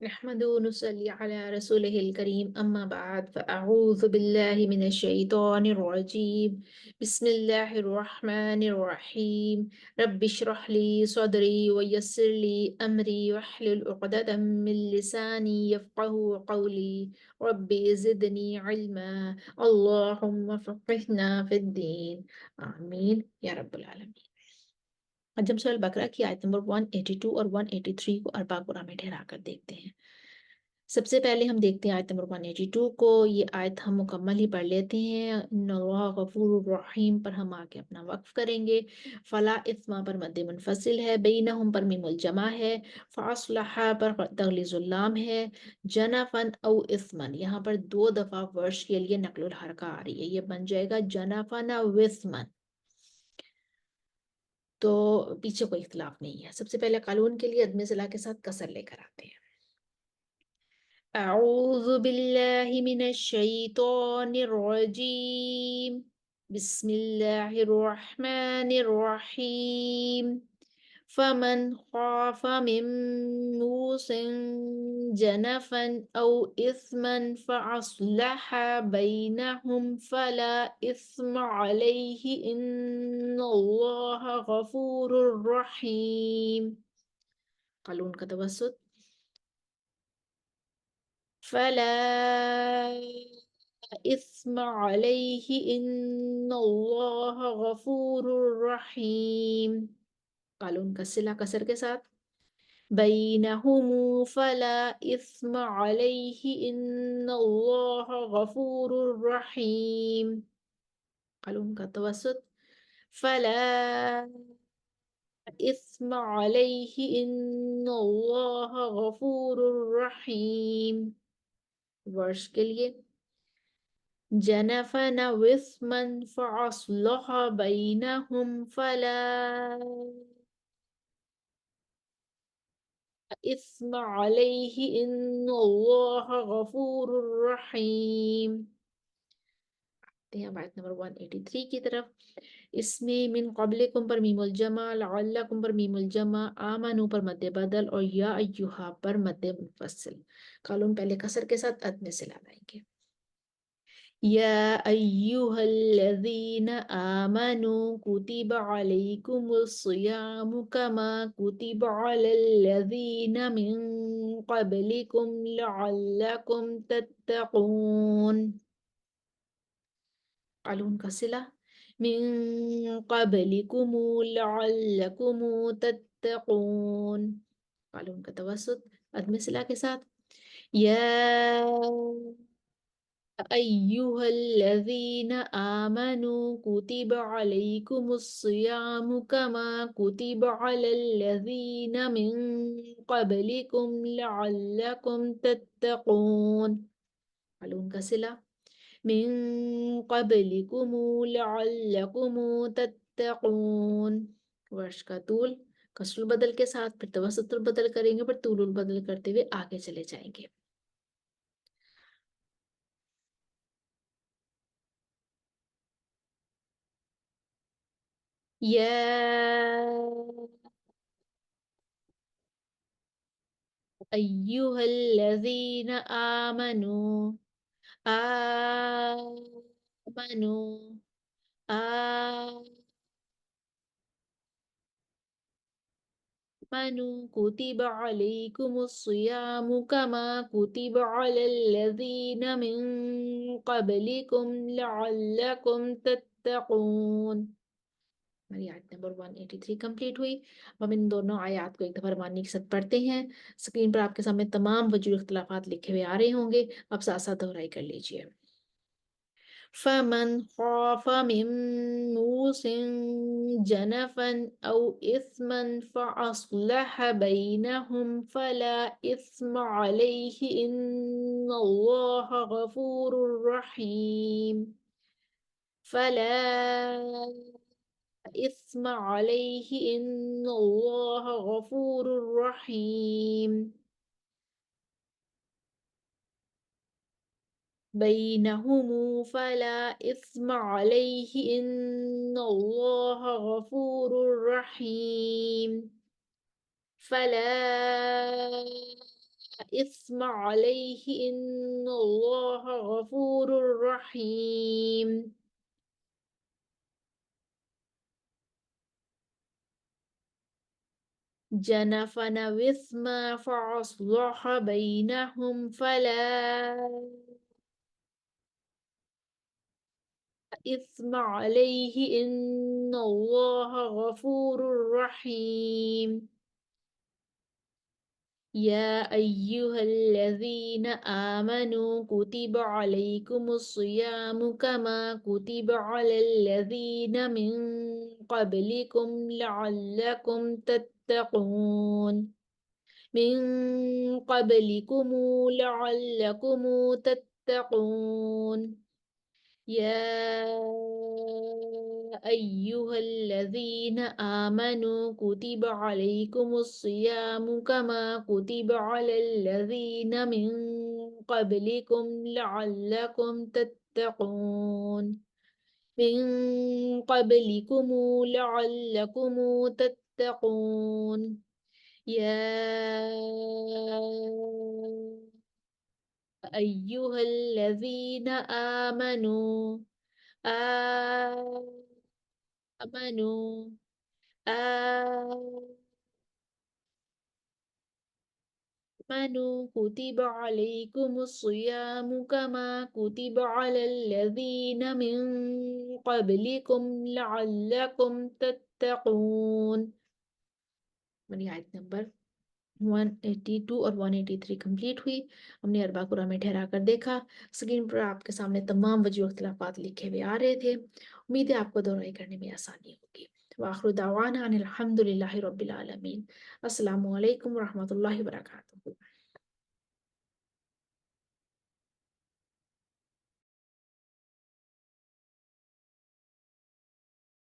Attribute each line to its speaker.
Speaker 1: نحمد ونصلي على رسوله الكريم أما بعد فأعوذ بالله من الشيطان الرجيم بسم الله الرحمن الرحيم رب اشرح لي صدري ويسر لي أمري واحلل عقدة من لساني يفقه قولي رب زدني علما اللهم فقهنا في الدين آمين يا رب العالمين. आज हम सूरह बकरा की आयत नंबर 182 और 183 को अरबा गुना में ठहरा कर देखते हैं। सबसे पहले हम देखते हैं आयत नंबर 182 को। ये आयत हम मुकम्मल ही पढ़ लेते हैं। इन्नल्लाह गफूरुर रहीम पर हम आके अपना वक्फ करेंगे। फला इस्मा पर मद्दे मुनफसिल है, बैनहुम पर मीमुल जमा है, फासलहा पर तगलीजुल लाम है, जनाफन औ इस्मन यहाँ पर दो दफा वर्ष के लिए नकलुल हरका आ रही है, ये बन जाएगा जनाफन विस्मन। तो पीछे कोई इख्तिलाफ नहीं है। सबसे पहले कानून के लिए अदम सला के साथ कसर लेकर आते हैं। अऊज़ु बिल्लाहि मिनश शैतानिर रजीम बिस्मिल्लाहिर रहमानिर रहीम फमन खाफ मिन मूसिन जनफन औ इस्मन फअस्लह बैनहुम फला इस्म अलैहि इन्नल्लाह गफूरुर रहीम। कानून का तवस्सुत फला इस्म अलैहि इन्नल्लाह गफूरुर रहीम। कानून का सिला कसर के साथ बैनहुम फला इस्म अलैहि इन्नल्लाह गफूरुर रहीम। कानून का तवस्सुत फला इस्म अलैहि इन्नल्लाह गफूरुर रहीम। वर्ष के लिए जनफन विस्मन फअस्लह बैनहुम फला इस्म अलैहि इन्नल्लाह गफूरुर रहीम। आयत नंबर 183 की तरफ। इसमें मिन क़ब्लिकुम पर मीमुल जमा, लअल्लकुम पर मीमुल जमा, आमनु पर मद्दे बदल और या अय्युहा पर मद्दे मुनफसिल। कानून पहले कसर के साथ अद में सिला लाएंगे। या अय्युहल्लज़ीना आमनु कुतिबा अलैकुमुस्सियामु कमा कुतिबा अलल्लज़ीना मिन क़ब्लिकुम लअल्लकुम तत्तक़ून। कानून का सिला मिन क़ब्लिकुम लअल्लकुम तत्तक़ून। कानून का तवस्सुत अदम सिला के साथ या अय्युहल्लज़ीना आमनु कुतिबा अलैकुमुस्सियामु कमा कुतिबा अलल्लज़ीना मिन क़ब्लिकुम लअल्लकुम तत्तक़ून। कानून का सिला मिन क़ब्लिकुम लअल्लकुम तत्तक़ून। वर्ष का तूल कसरुल बदल के साथ, फिर तवस्सुतुल बदल करेंगे, फिर तूलुल बदल करते हुए आगे चले जाएंगे। या अय्युहल्लज़ीना आमनु आमनु आमनु कुतिबा अलैकुमुस्सियामु कमा कुतिबा अलल्लज़ीना मिन क़ब्लिकुम लअल्लकुम तत्तक़ून। हमारी आयत नंबर 183 कंप्लीट हुई। अब हम इन दोनों आयत को एक दफा रमानी के साथ पढ़ते हैं। स्क्रीन पर आपके सामने तमाम वजूह इख्तिलाफात लिखे हुए आ रहे होंगे, अब साथ साथ दोहराई कर लीजिए। फमन खौफ मिन मूसिन जनफन औ इस्मन फअस्लह बैनहुम फला इस्म अलैहि इन्नल्लाह गफूरुर रहीम। फला इस्म अलैहि इन्नल्लाह गफूरुर रहीम। बैनहुम फला इस्म अलैहि इन्नल्लाह गफूरुर रहीम। फला إثم عليه إن الله غفور رحيم. جنفنا وإثما فأصلح بينهم فلا إثم عليه إن الله غفور رحيم. يا أيها الذين آمنوا كتب عليكم الصيام كما كتب على الذين من قبلكم لعلكم تتقون من قبلكم لعلكم تتقون. يا أيها الذين آمنوا كتب عليكم الصيام كما كتب على الذين من قبلكم لعلكم تتقون من قبلكم لعلكم تتقون. يا أيها الذين آمنوا آمنوا آمنوا كتب عليكم الصيام كما كتب على الذين من قبلكم لعلكم تتقون. हमारी आयत नंबर 182 और 183 कंप्लीट हुई। हमने अरबा कुरा में ठहरा कर देखा। स्क्रीन पर आपके सामने तमाम वजह इख्तिलाफात लिखे हुए आ रहे थे। उम्मीद है आपको दोहराई करने में आसानी होगी। वाखिर दावाना अनिल हम्दुलिल्लाहि रब्बिल आलमीन। अस्सलामु अलैकुम रहमतुल्लाहि व बरकातुहू।